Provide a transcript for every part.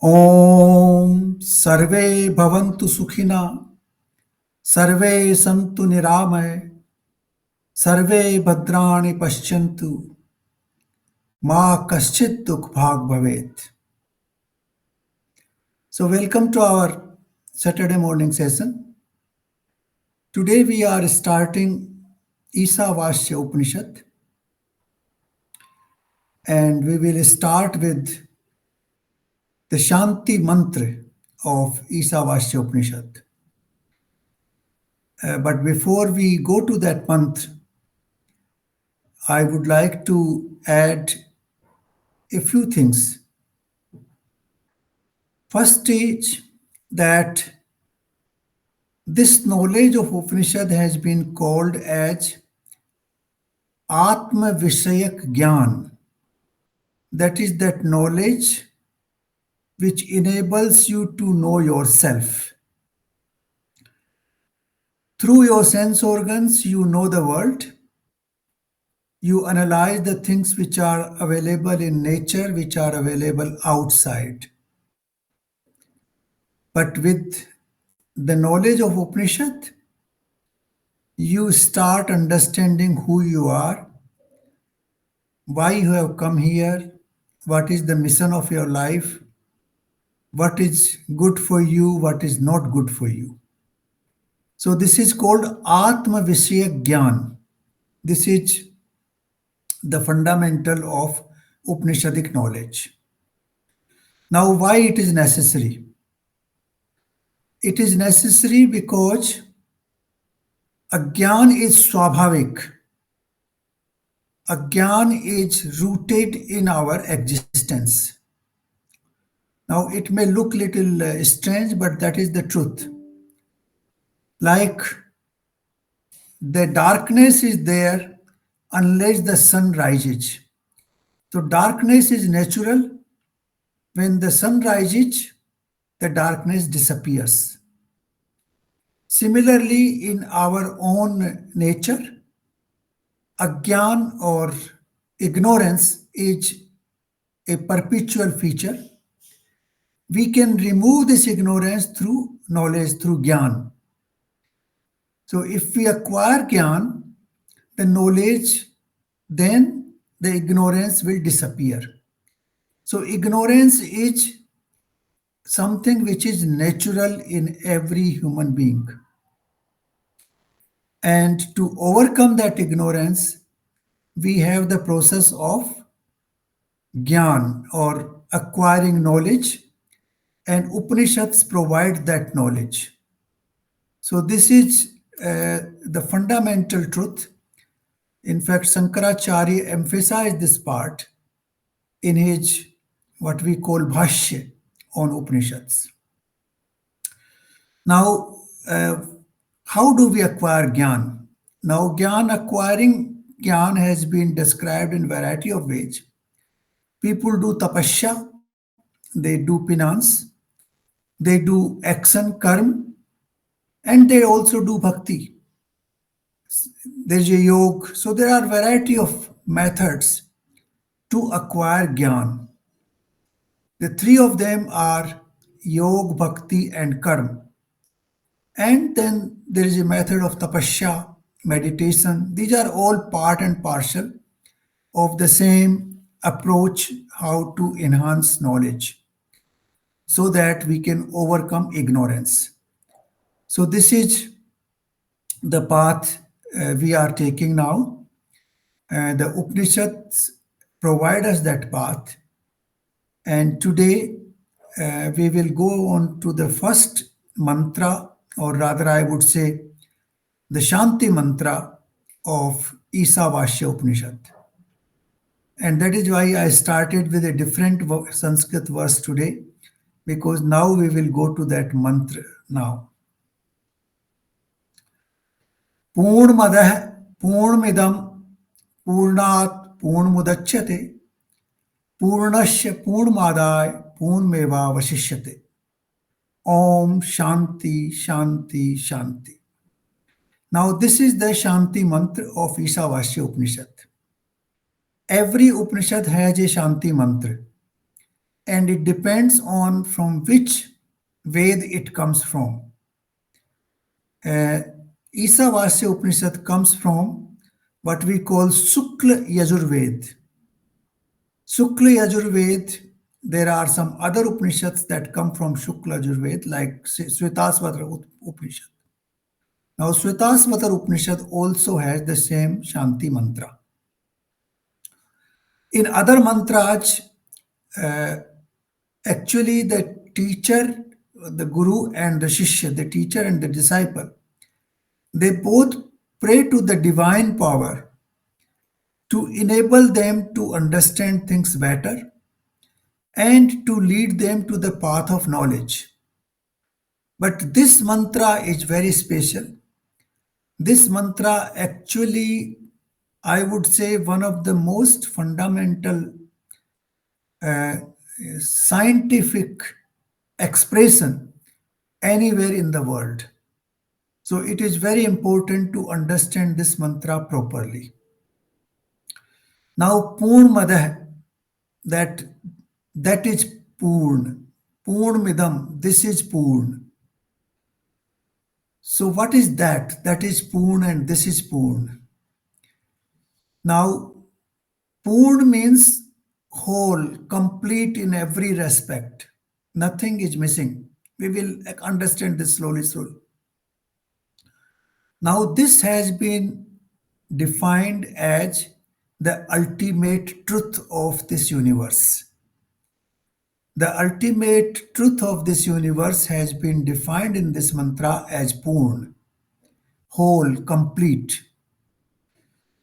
Om Sarve Bhavantu Sukhina Sarve Santu Niramay Sarve Bhadrani Paschyantu Ma Kaschit Dukh Bhag Bhavet. So, welcome to our Saturday morning session. Today we are starting Ishavasya Upanishad and we will start with the Shanti Mantra of Ishavasya Upanishad. But before we go to that mantra, I would like to add a few things. First is that this knowledge of Upanishad has been called as Atma Vishayak Gyan. That is that knowledge which enables you to know yourself. Through your sense organs, you know the world. You analyze the things which are available in nature, which are available outside. But with the knowledge of Upanishad, you start understanding who you are, why you have come here, what is the mission of your life, what is good for you, what is not good for you. So this is called Atma Vishaya Gyan. This is the fundamental of Upanishadic knowledge. Now, why it is necessary? It is necessary because Agyan is swabhavik. Agyan is rooted in our existence. Now, it may look little strange, but that is the truth. Like the darkness is there unless the sun rises. So, darkness is natural. When the sun rises, the darkness disappears. Similarly, in our own nature, agyan or ignorance is a perpetual feature. We can remove this ignorance through knowledge, through gyan. So if we acquire gyan, the knowledge, then the ignorance will disappear. So ignorance is something which is natural in every human being. And to overcome that ignorance, we have the process of gyan or acquiring knowledge, and Upanishads provide that knowledge. So this is the fundamental truth. In fact, Shankaracharya emphasized this part in his what we call Bhashya on Upanishads. Now, how do we acquire Gyan? Now, acquiring Gyan has been described in variety of ways. People do tapasya, they do penance, they do action, karma, and they also do bhakti. There's a yoga. So there are variety of methods to acquire Gyan. The three of them are yoga, bhakti, and karma. And then there is a method of tapasya, meditation. These are all part and parcel of the same approach how to enhance knowledge so that we can overcome ignorance. So this is the path we are taking now. The Upanishads provide us that path. And today we will go on to the first mantra, or rather, I would say, the Shanti mantra of Ishavasya Upanishad. And that is why I started with a different Sanskrit verse today, because now we will go to that mantra now. Purnamadah Purnamidam Purnat Purnamudachyate Purnasya Purnamadaya Purnmeva Vasishyate. Om Shanti Shanti Shanti. Now this is the Shanti mantra of Ishavasya Upanishad. Every Upanishad has a Shanti mantra. and it depends on from which Ved it comes from. Uh, Ishavasya Upanishad comes from what we call Sukla Yajurved. Shukla Yajurved, there are some other Upanishads that come from Shukla Yajurved, like Svetasvatara Upanishad. Now, Svetasvatara Upanishad also has the same Shanti mantra. In other mantras, uh, actually the teacher, the guru and the shishya, the teacher and the disciple, they both pray to the divine power to enable them to understand things better and to lead them to the path of knowledge. But this mantra is very special. This mantra actually, I would say, one of the most fundamental uh, scientific expression anywhere in the world. So it is very important to understand this mantra properly. Now, Purn Madah, that that is Purn. Purn Midam, this is Purn. So what is that? That is Purn and this is Purn. Now, Purn means whole, complete in every respect. Nothing is missing. We will understand this slowly, slowly. Now, this has been defined as the ultimate truth of this universe. The ultimate truth of this universe has been defined in this mantra as Purn, whole, complete.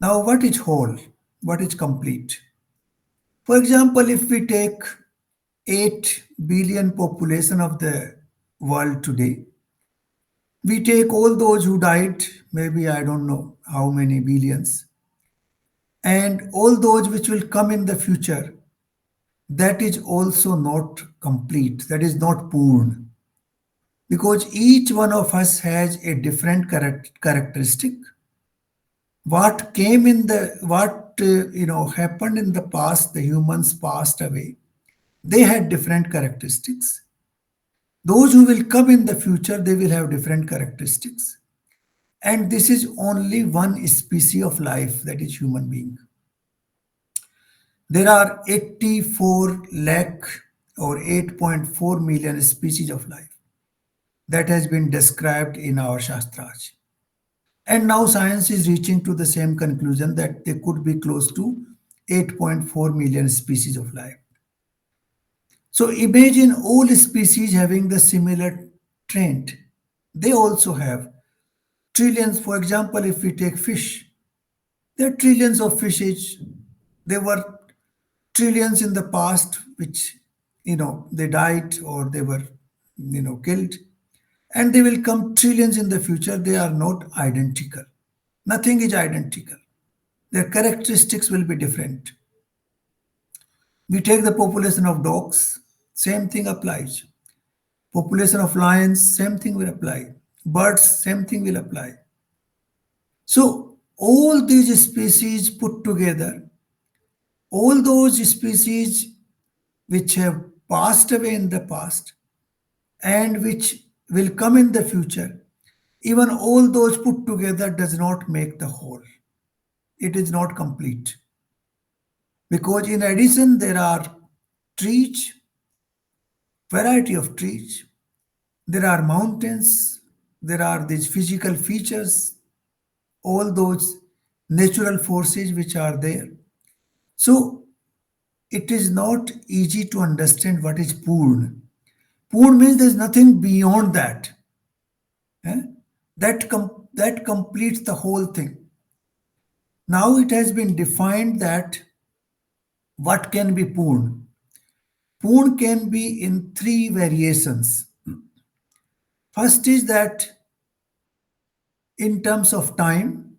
Now, what is whole? What is complete? For example, if we take 8 billion population of the world today, we take all those who died, maybe I don't know how many billions, and all those which will come in the future, that is also not complete, that is not Purn. Because each one of us has a different characteristic. What came in the, what happened in the past, the humans passed away, they had different characteristics. Those who will come in the future, they will have different characteristics. And this is only one species of life, that is human being. There are 84 lakh or 8.4 million species of life that has been described in our Shastras. And now science is reaching to the same conclusion that there could be close to 8.4 million species of life. So imagine all species having the similar trend. They also have trillions. For example, if we take fish, there are trillions of fishes. There were trillions in the past, which, they died or they were, killed. And they will come trillions in the future. They are not identical. Nothing is identical. Their characteristics will be different. We take the population of dogs, same thing applies. Population of lions, same thing will apply. Birds, same thing will apply. So all these species put together, all those species which have passed away in the past and which will come in the future, even all those put together does not make the whole. It is not complete. Because in addition, there are trees, variety of trees, there are mountains, there are these physical features, all those natural forces which are there. So it is not easy to understand what is Purn. Purn means there is nothing beyond that. eh? That completes the whole thing. Now it has been defined that what can be Purn. Purn can be in three variations. First is that in terms of time,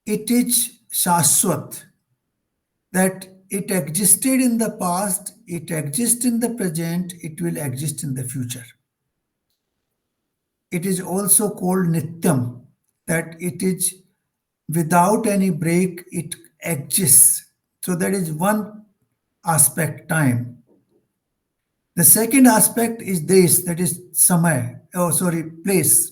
it is Shashwat, that it existed in the past, it exists in the present, it will exist in the future. It is also called Nityam, that it is without any break, it exists. So that is one aspect, time. The second aspect is this, that is samay, oh sorry, place.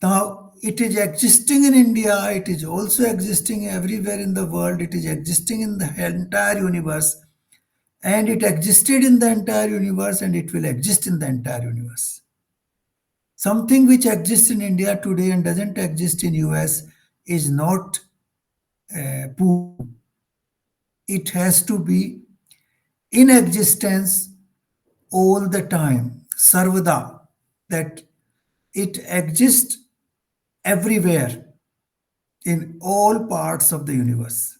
Now, it is existing in India, it is also existing everywhere in the world, it is existing in the entire universe, and it existed in the entire universe and it will exist in the entire universe. Something which exists in India today and doesn't exist in US is not Poon. It has to be in existence all the time, sarvada, that it exists everywhere in all parts of the universe.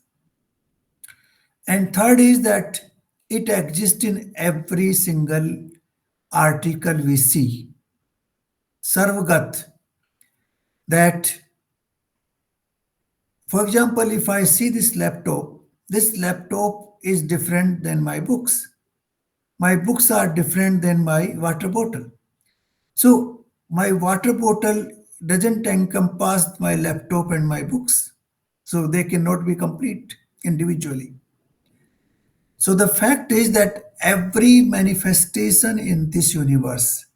And third is that it exists in every single article we see. Sarvgat, that, for example, if I see this laptop is different than my books. My books are different than my water bottle. So my water bottle doesn't encompass my laptop and my books. So they cannot be complete individually. So the fact is that every manifestation in this universe,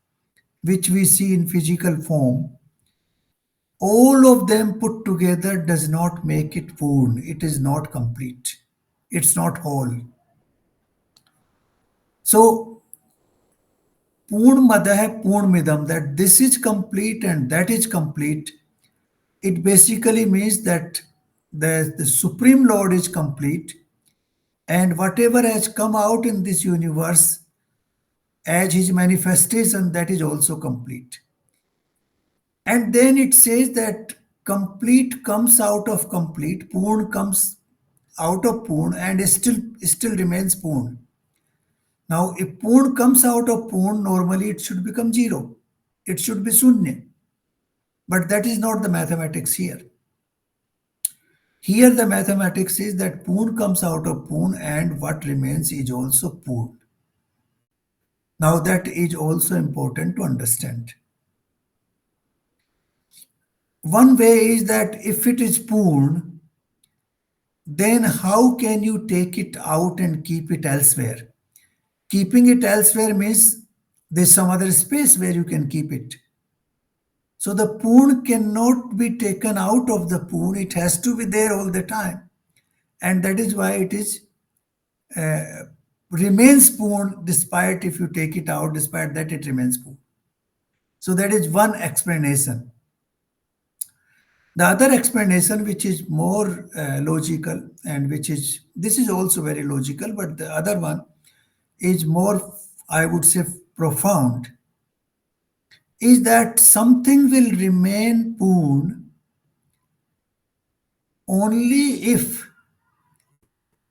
which we see in physical form, all of them put together does not make it Purn. It is not complete. It's not whole. So Purn Madah Purn Midam, that this is complete and that is complete, it basically means that the Supreme Lord is complete, and whatever has come out in this universe as his manifestation, that is also complete. And then it says that complete comes out of complete, Purn comes out of Purn and still remains Purn. Now, if Purn comes out of Purn, normally it should become zero. It should be Sunya. But that is not the mathematics here. Here, the mathematics is that Purn comes out of Purn and what remains is also Purn. Now, that is also important to understand. One way is that if it is Purn, then how can you take it out and keep it elsewhere? Keeping it elsewhere means there's some other space where you can keep it. So the Purn cannot be taken out of the Purn, it has to be there all the time. And that is why it is remains Purn despite if you take it out, despite that it remains Purn. So that is one explanation. The other explanation, which is more logical and which is, this is also very logical, but the other one is more, I would say, profound, is that something will remain Purn only if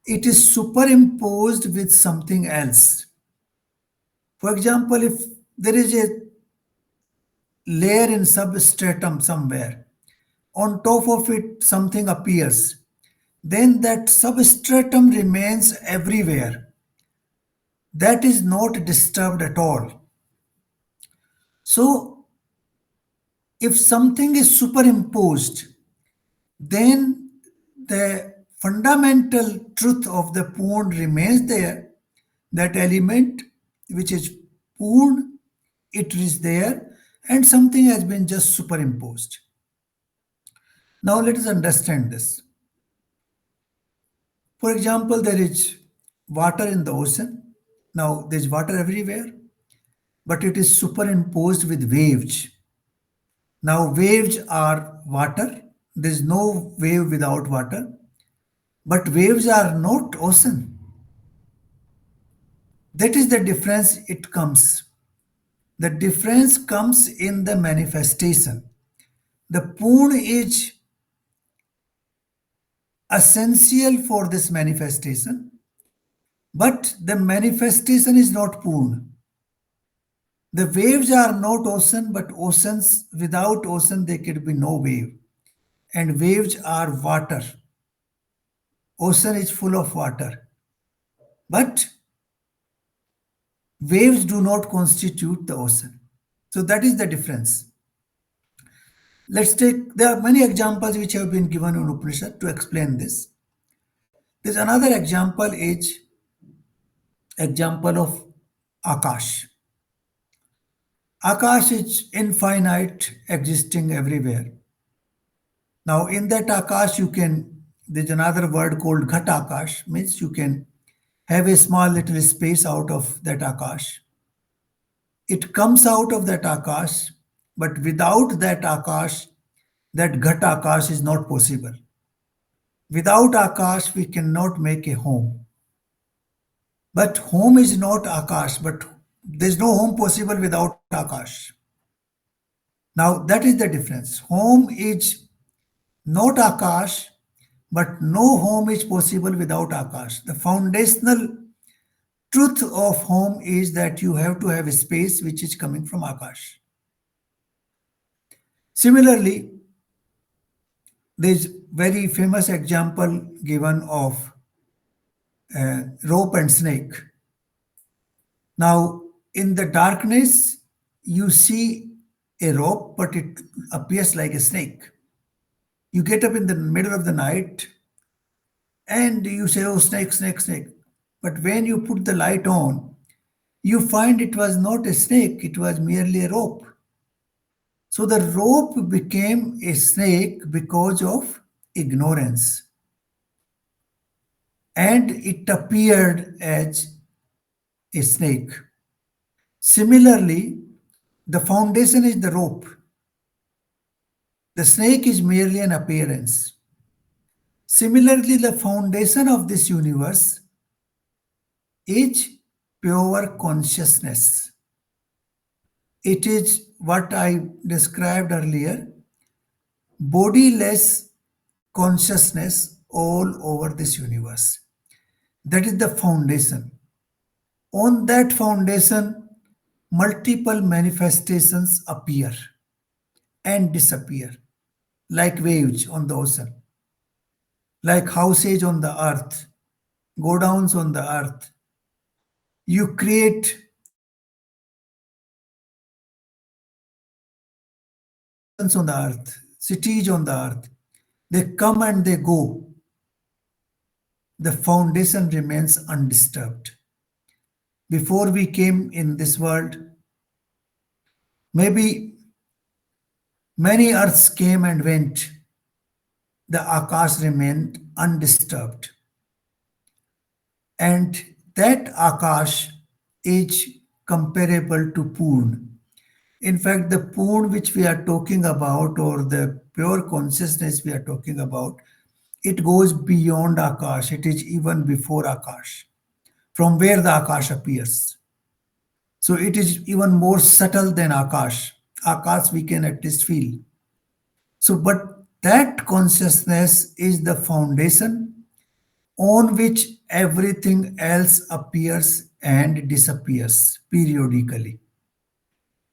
it is superimposed with something else. For example, if there is a layer in substratum somewhere, on top of it something appears, then that substratum remains everywhere. That is not disturbed at all. So, if something is superimposed, then the fundamental truth of the Purn remains there. That element which is Purn, it is there, and something has been just superimposed. Now let us understand this. For example, there is water in the ocean. Now there's water everywhere, but it is superimposed with waves. Now waves are water. There's no wave without water, but waves are not ocean. That is the difference it comes. The difference comes in the manifestation. The Purn is essential for this manifestation, but the manifestation is not Purn. The waves are not ocean, but oceans, without ocean, there could be no wave. And waves are water. Ocean is full of water. But waves do not constitute the ocean. So that is the difference. Let's take, there are many examples which have been given in Upanishad to explain this. There's another example is example of Akash. Akash is infinite, existing everywhere. Now, in that Akash, there's another word called Ghat Akash, means you can have a small little space out of that Akash. It comes out of that Akash, but without that Akash, that Ghat Akash is not possible. Without Akash, we cannot make a home. But home is not Akash, but there's no home possible without Akash. Now, that is the difference. Home is not Akash, but no home is possible without Akash. The foundational truth of home is that you have to have a space which is coming from Akash. Similarly, there's very famous example given of rope and snake. Now, in the darkness, you see a rope, but it appears like a snake. You get up in the middle of the night and you say, oh, snake, snake, snake. But when you put the light on, you find it was not a snake, it was merely a rope. So the rope became a snake because of ignorance. And it appeared as a snake. Similarly, the foundation is the rope. The snake is merely an appearance. Similarly, the foundation of this universe is pure consciousness. It is what I described earlier, bodiless consciousness all over this universe. That is the foundation. On that foundation, multiple manifestations appear and disappear, like waves on the ocean, like houses on the earth, go downs on the earth. You create nations on the earth, cities on the earth. They come and they go. The foundation remains undisturbed. Before we came in this world, maybe many earths came and went. The Akash remained undisturbed. And that Akash is comparable to Poon. In fact, the Poon which we are talking about, or the pure consciousness we are talking about, it goes beyond Akash. It is even before Akash, from where the Akash appears. So it is even more subtle than Akash. Akash we can at least feel. So, but that consciousness is the foundation on which everything else appears and disappears periodically.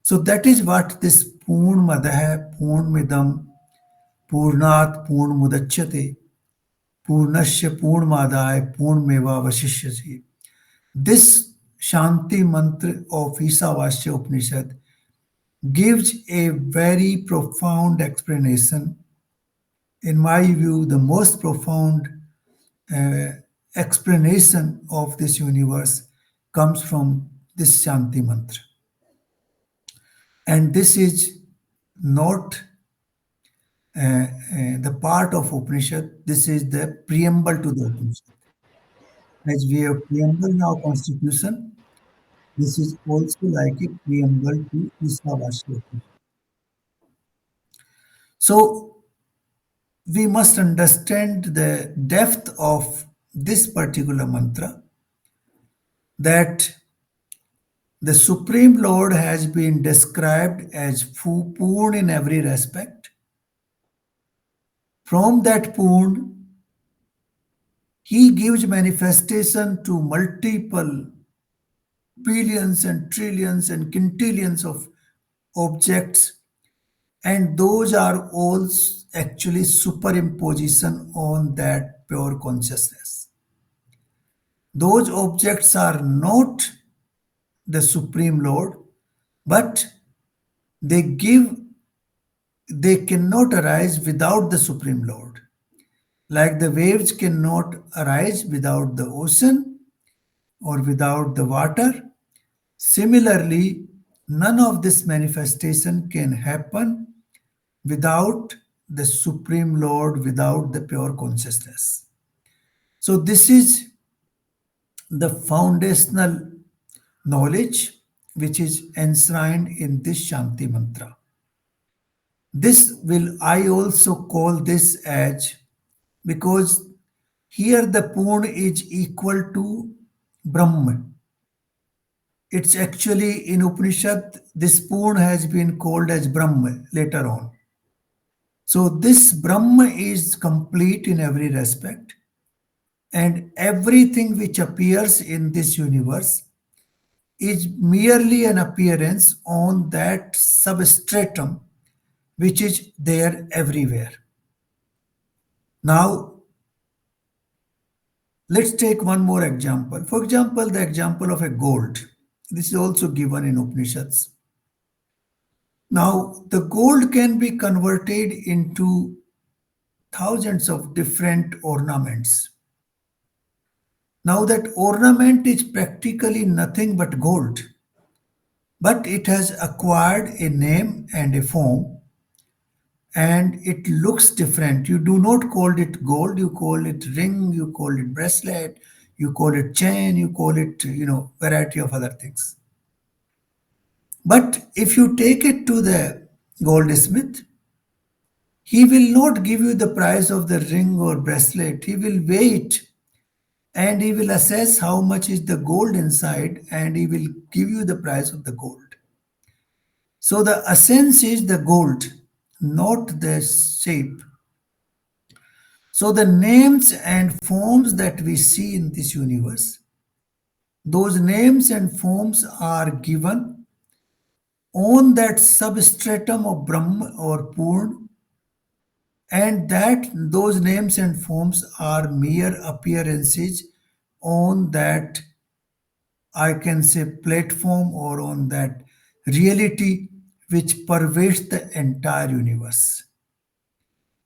So that is what this Purnamadah, Purnamidam, Purnat, Purnamudachyate, Purnasya, Purnamadaya, Purnameva Vasishyasi. This Shanti mantra of Ishavasya Upanishad gives a very profound explanation. In my view, the most profound uh, explanation of this universe comes from this Shanti mantra. And this is not the part of Upanishad, this is the preamble to the Upanishad. As we have preamble in our constitution, this is also like a preamble to Ishavasya Upanishad. So we must understand the depth of this particular mantra, that the Supreme Lord has been described as Purn in every respect. From that Purn, he gives manifestation to multiple billions and trillions and quintillions of objects, and those are all actually superimposition on that pure consciousness. Those objects are not the Supreme Lord, but they give, they cannot arise without the Supreme Lord. Like the waves cannot arise without the ocean or without the water, similarly, none of this manifestation can happen without the Supreme Lord, without the pure consciousness. So, this is the foundational knowledge which is enshrined in this Shanti mantra. This will I also call this as, because here the Purna is equal to Brahman. It's actually in Upanishad, this Purna has been called as Brahma later on. So this Brahma is complete in every respect, and everything which appears in this universe is merely an appearance on that substratum which is there everywhere. Now, let's take one more example. For example, the example of a gold. This is also given in Upanishads. Now, the gold can be converted into thousands of different ornaments. Now, that ornament is practically nothing but gold, but it has acquired a name and a form, and it looks different. You do not call it gold, you call it ring, you call it bracelet, you call it chain, you call it, variety of other things. But if you take it to the goldsmith, he will not give you the price of the ring or bracelet. He will weigh it and he will assess how much is the gold inside and he will give you the price of the gold. So the essence is the gold, not the shape. So the names and forms that we see in this universe, those names and forms are given on that substratum of Brahma or Purna, and that those names and forms are mere appearances on that, I can say, platform or on that reality which pervades the entire universe.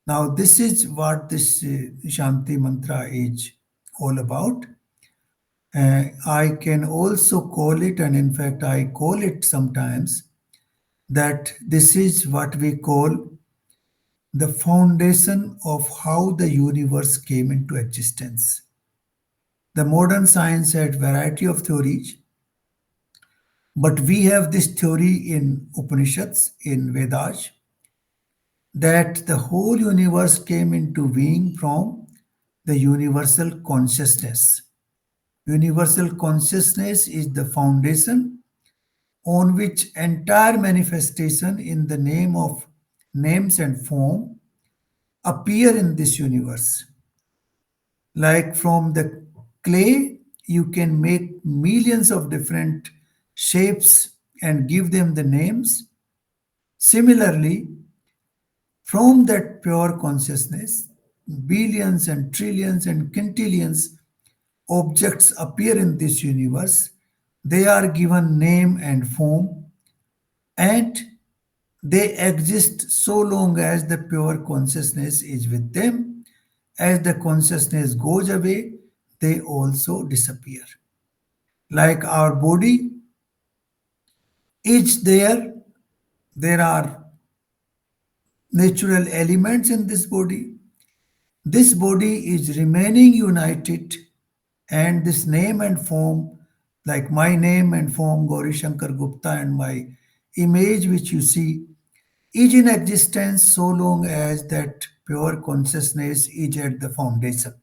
Now, this is what this Shanti mantra is all about. I can also call it, and in fact, I call it sometimes, that this is what we call the foundation of how the universe came into existence. The modern science had variety of theories, but we have this theory in Upanishads, in Vedas, that the whole universe came into being from the universal consciousness. Universal consciousness is the foundation on which entire manifestation in the name of names and form appear in this universe. Like from the clay, you can make millions of different shapes and give them the names. Similarly, from that pure consciousness, billions and trillions and quintillions objects appear in this universe. They are given name and form, and they exist so long as the pure consciousness is with them. As the consciousness goes away, they also disappear. Like our body is there, there are natural elements in this body. This body is remaining united, and this name and form, like my name and form, Gauri Shankar Gupta, and my image, which you see, is in existence so long as that pure consciousness is at the foundation.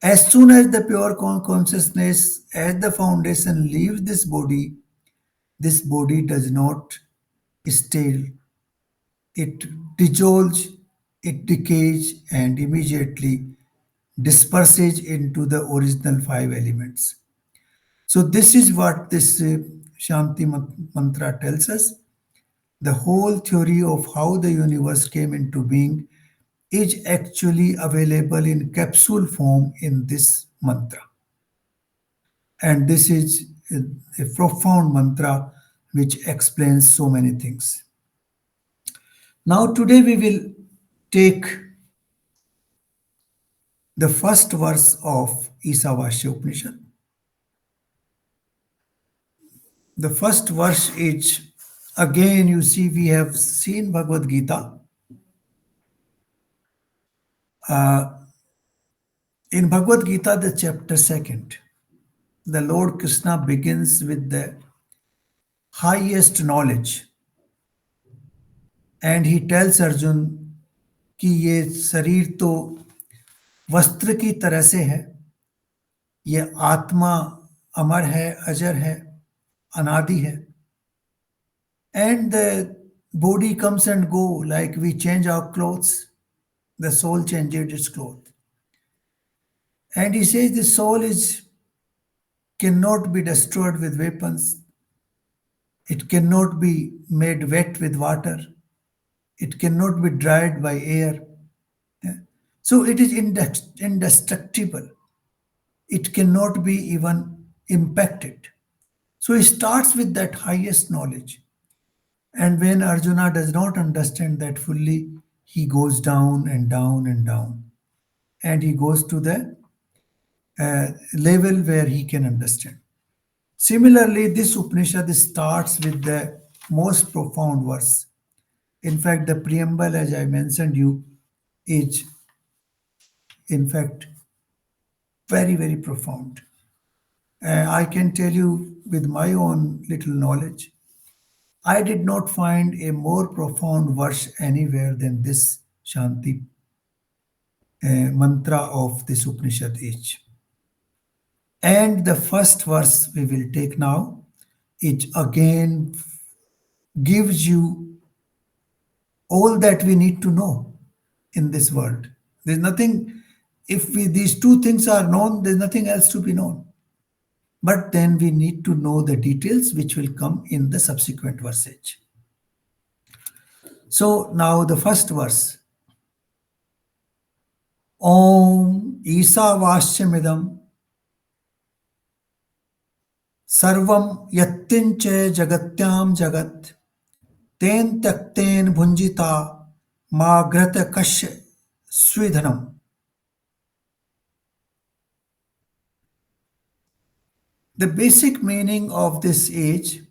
As soon as the pure consciousness as the foundation leaves this body does not stay. It dissolves, it decays, and immediately disperses into the original five elements. So, this is what this Shanti mantra tells us. The whole theory of how the universe came into being is actually available in capsule form in this mantra. And this is a profound mantra which explains so many things. Now, today we will take the first verse of Ishavasya Upanishad. The first verse is, again, you see, we have seen Bhagavad Gita. In Bhagavad Gita, the chapter second, the Lord Krishna begins with the highest knowledge, and he tells Arjun कि ये शरीर तो वस्त्र की तरह से है, ये आत्मा अमर है, अजर है, अनादि है. And the body comes and go like we change our clothes. The soul changes its clothes. And he says the soul is cannot be destroyed with weapons. It cannot be made wet with water. It cannot be dried by air. Yeah. So it is indestructible. It cannot be even impacted. So he starts with that highest knowledge. And when Arjuna does not understand that fully, he goes down and down and down. And he goes to the level where he can understand. Similarly, this Upanishad starts with the most profound verse. In fact, the preamble, as I mentioned you, is in fact very, very profound. I can tell you with my own little knowledge, I did not find a more profound verse anywhere than this Shanti mantra of this Upanishad is. And the first verse we will take now, it again gives you all that we need to know in this world. There's nothing, if these two things are known, there's nothing else to be known. But then we need to know the details which will come in the subsequent verses. So now the first verse. Om Isavashyamidam Sarvam Yattinche Jagatyam Jagat Ten Takten Bhunjita Magrata Kash Swidhanam. The basic meaning of this is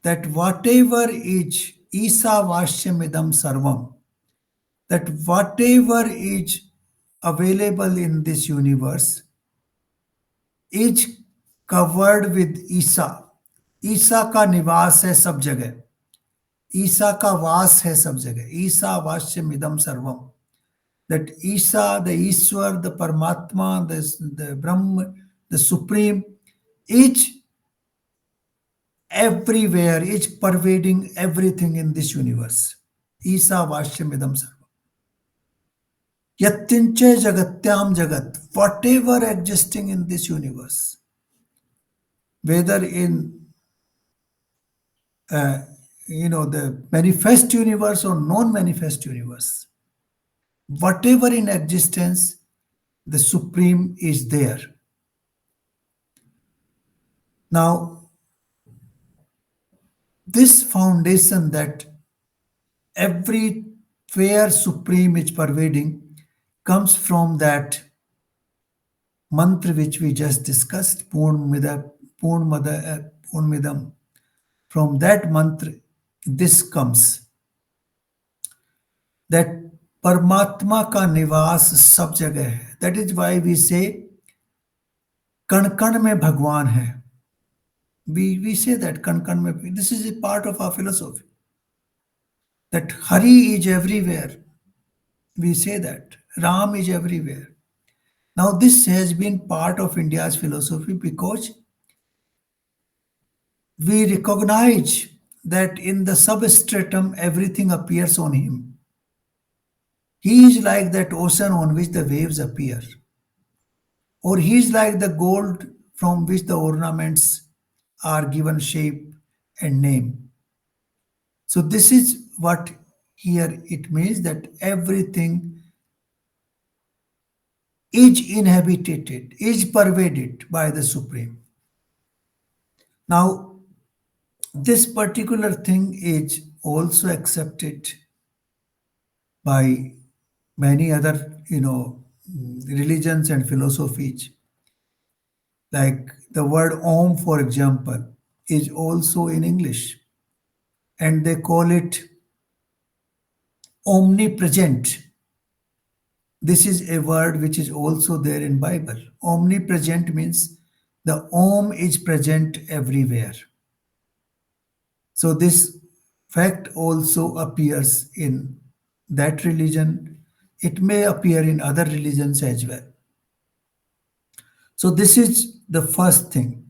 that whatever is Isavashyamidam Sarvam, that whatever is available in this universe is covered with ईसा. ईसा का निवास है सब जगह, ईसा का वास है सब जगह. ईसा वास्यम idam sarvam. That Isa, the Ishwar, the Paramatma, the Brahma, the Supreme, each everywhere, each pervading everything in this universe. Isa Vashyam idam sarvam. Yattinche jagatyam jagat, whatever existing in this universe, whether in uh, the manifest universe or non-manifest universe, whatever in existence, the Supreme is there. Now, this foundation that everywhere Supreme is pervading comes from that mantra which we just discussed, Purnamidam. From that mantra, this comes that Paramatma का निवास सब जगह है. That is why we say कण कण में भगवान है. We say that कण कण में. This is a part of our philosophy. That Hari is everywhere. We say that Ram is everywhere. Now this has been part of India's philosophy because we recognize that in the substratum everything appears on him. He is like that ocean on which the waves appear, or he is like the gold from which the ornaments are given shape and name. So this is what here it means, that everything is inhabited, is pervaded by the Supreme. Now, this particular thing is also accepted by many other, religions and philosophies. Like the word Om, for example, is also in English, and they call it omnipresent. This is a word which is also there in Bible. Omnipresent means the Om is present everywhere. So this fact also appears in that religion. It may appear in other religions as well. So this is the first thing,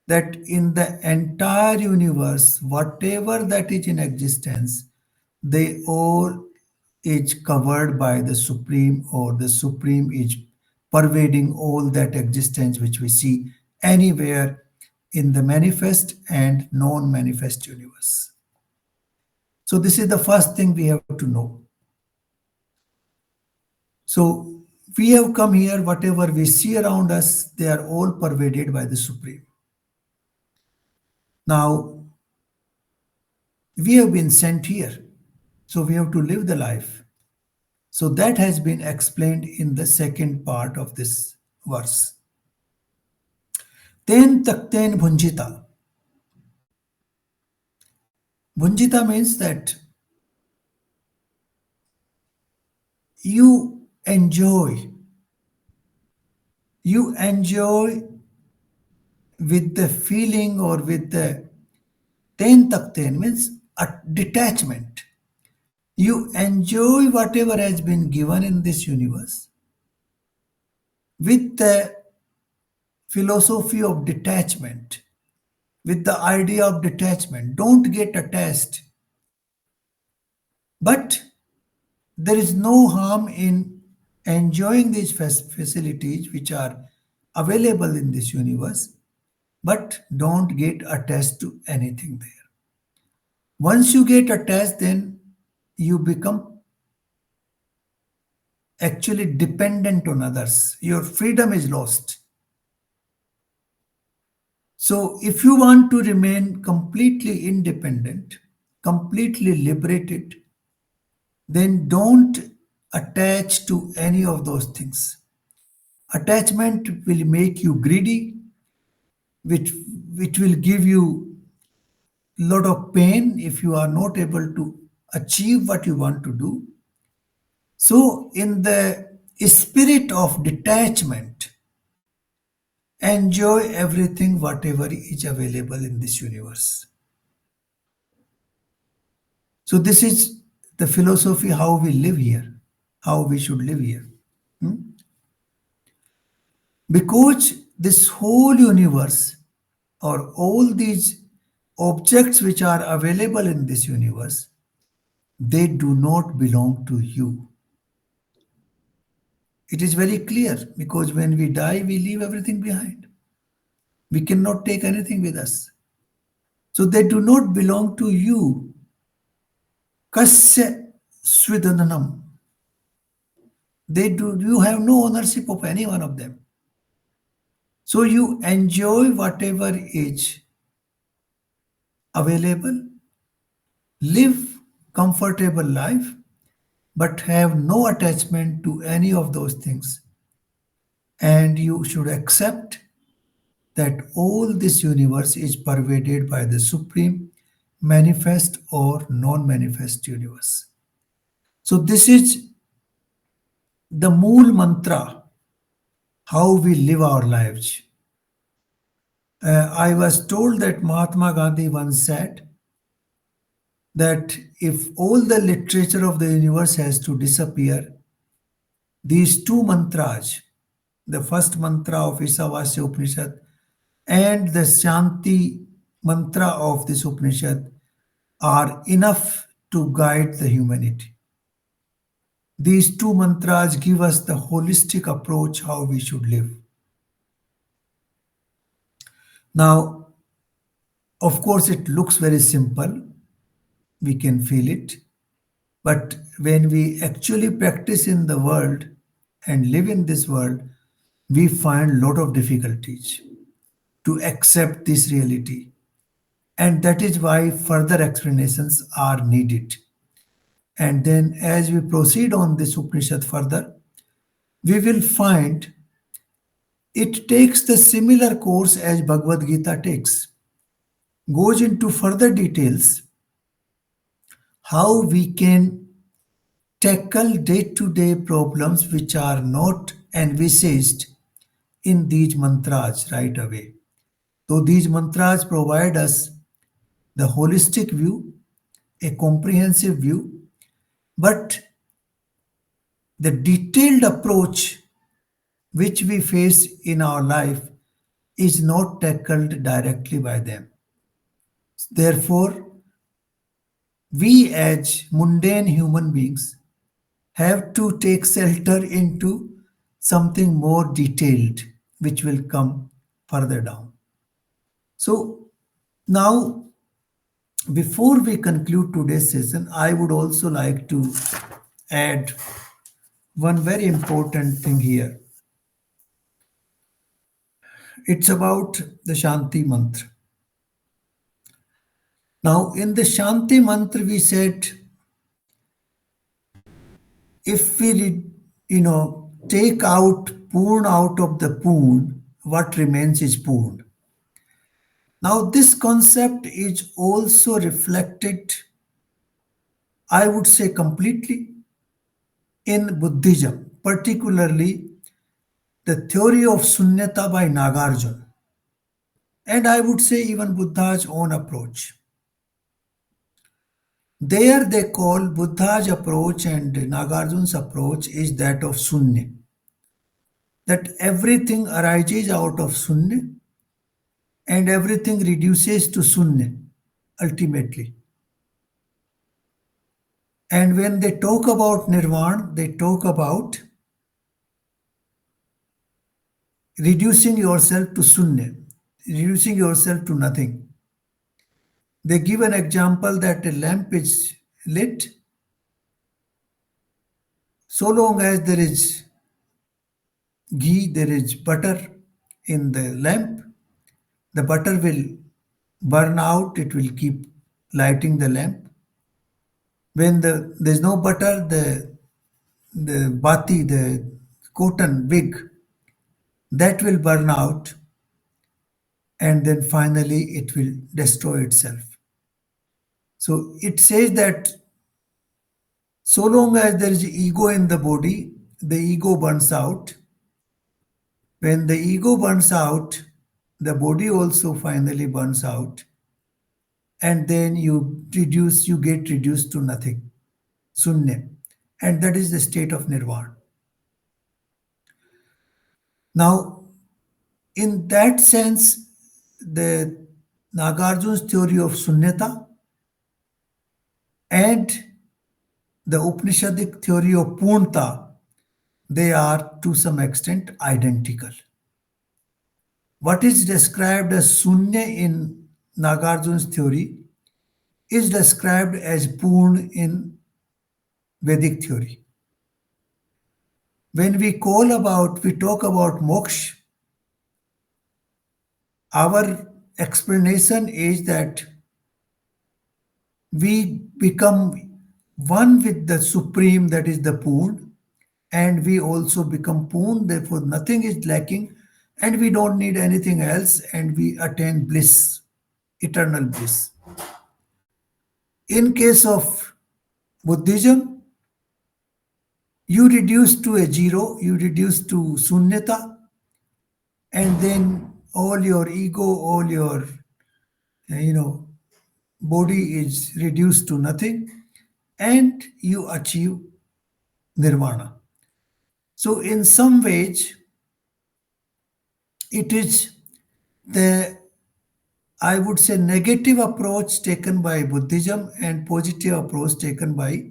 that in the entire universe, whatever that is in existence, they all is covered by the Supreme, or the Supreme is pervading all that existence which we see anywhere in the manifest and non-manifest universe. So this is the first thing we have to know. So we have come here, whatever we see around us, they are all pervaded by the Supreme. Now, we have been sent here, so we have to live the life. So that has been explained in the second part of this verse. Ten takten bhunjita. Bhunjita means that you enjoy, you enjoy with the feeling, or with the ten takten means a detachment. You enjoy whatever has been given in this universe with the philosophy of detachment, with the idea of detachment. Don't get attached. But there is no harm in enjoying these facilities which are available in this universe, but don't get attached to anything there. Once you get attached, then you become actually dependent on others. Your freedom is lost. So, if you want to remain completely independent, completely liberated, then don't attach to any of those things. Attachment will make you greedy, which, which will give you a lot of pain if you are not able to achieve what you want to do. So, in the spirit of detachment, enjoy everything, whatever is available in this universe. So, this is the philosophy how we live here, how we should live here. Hmm? Because this whole universe, or all these objects which are available in this universe, they do not belong to you. It is very clear, because when we die, we leave everything behind. We cannot take anything with us. So they do not belong to you. Kasya svidananam. You have no ownership of any one of them. So you enjoy whatever is available, live comfortable life, but have no attachment to any of those things. And you should accept that all this universe is pervaded by the supreme manifest or non-manifest universe. So this is the mool mantra, how we live our lives. I was told that Mahatma Gandhi once said that if all the literature of the universe has to disappear, these two mantras, the first mantra of Ishavasya Upanishad and the Shanti mantra of this Upanishad, are enough to guide the humanity. These two mantras give us the holistic approach how we should live. Now, of course, it looks very simple. We can feel it. But when we actually practice in the world and live in this world, we find a lot of difficulties to accept this reality. And that is why further explanations are needed. And then, as we proceed on this Upanishad further, we will find it takes the similar course as Bhagavad Gita takes, goes into further details how we can tackle day to day problems which are not envisaged in these mantras right away. So, these mantras provide us the holistic view, a comprehensive view, but the detailed approach which we face in our life is not tackled directly by them. Therefore, we as mundane human beings have to take shelter into something more detailed, which will come further down. So, now before we conclude today's session, I would also like to add one very important thing here. It's about the Shanti Mantra. Now, in the Shanti Mantra, we said if we, take out Poon out of the Poon, what remains is Poon. Now, this concept is also reflected, I would say, completely in Buddhism, particularly the theory of Sunyata by Nagarjuna, and I would say even Buddha's own approach. There they call Buddha's approach and Nagarjuna's approach is that of Sunya, that everything arises out of Sunya and everything reduces to Sunya ultimately. And when they talk about Nirvana, they talk about reducing yourself to Sunya, reducing yourself to nothing. They give an example that a lamp is lit so long as there is ghee, there is butter in the lamp, the butter will burn out, it will keep lighting the lamp. When there's no butter, the bati, the cotton wig, that will burn out and then finally it will destroy itself. So it says that so long as there is ego in the body, the ego burns out. When the ego burns out, the body also finally burns out. And then you get reduced to nothing, Sunya. And that is the state of Nirvana. Now, in that sense, the Nagarjuna's theory of Sunyata and the Upanishadic theory of Purnta, they are to some extent identical. What is described as Sunya in Nagarjuna's theory is described as Purn in Vedic theory. When we talk about moksha, our explanation is that we become one with the supreme, that is the Purn, and we also become Purn, therefore nothing is lacking, and we don't need anything else, and we attain bliss, eternal bliss. In case of Buddhism, you reduce to a zero, you reduce to Sunyata, and then all your ego, all your you know body is reduced to nothing, and you achieve nirvana. So in some ways it is the, I would say, negative approach taken by Buddhism and positive approach taken by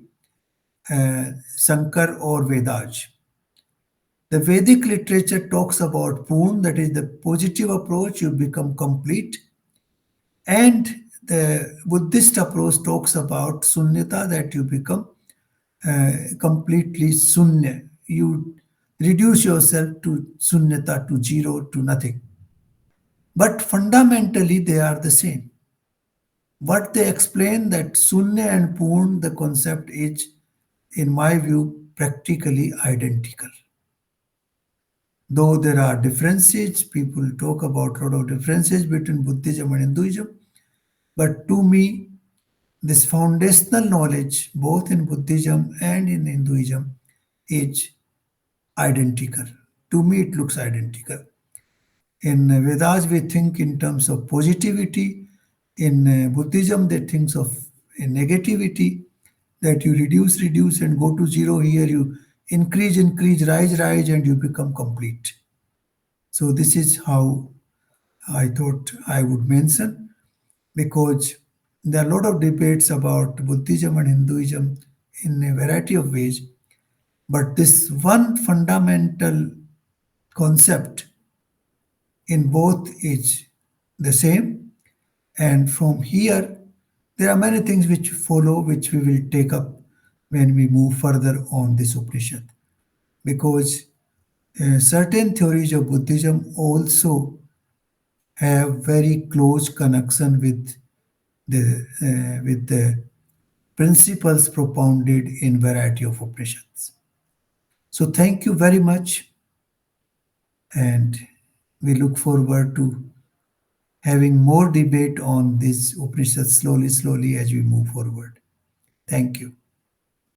Shankar or Vedas. The Vedic literature talks about Purn, that is the positive approach, you become complete. And the Buddhist approach talks about Sunyata, that you become completely Sunya. You reduce yourself to Sunyata, to zero, to nothing. But fundamentally, they are the same. What they explain that Sunya and Purn, the concept is, in my view, practically identical. Though there are differences, people talk about a lot of differences between Buddhism and Hinduism. But to me, this foundational knowledge, both in Buddhism and in Hinduism, is identical. To me, it looks identical. In Vedas, we think in terms of positivity. In Buddhism, they think of negativity, that you reduce, reduce, and go to zero. Here, you increase, increase, rise, rise, and you become complete. So, this is how I thought I would mention, because there are a lot of debates about Buddhism and Hinduism in a variety of ways. But this one fundamental concept in both is the same. And from here, there are many things which follow, which we will take up when we move further on this Upanishad. Because certain theories of Buddhism also have very close connection with the principles propounded in variety of Upanishads. So thank you very much, and we look forward to having more debate on this Upanishad slowly, slowly as we move forward. Thank you.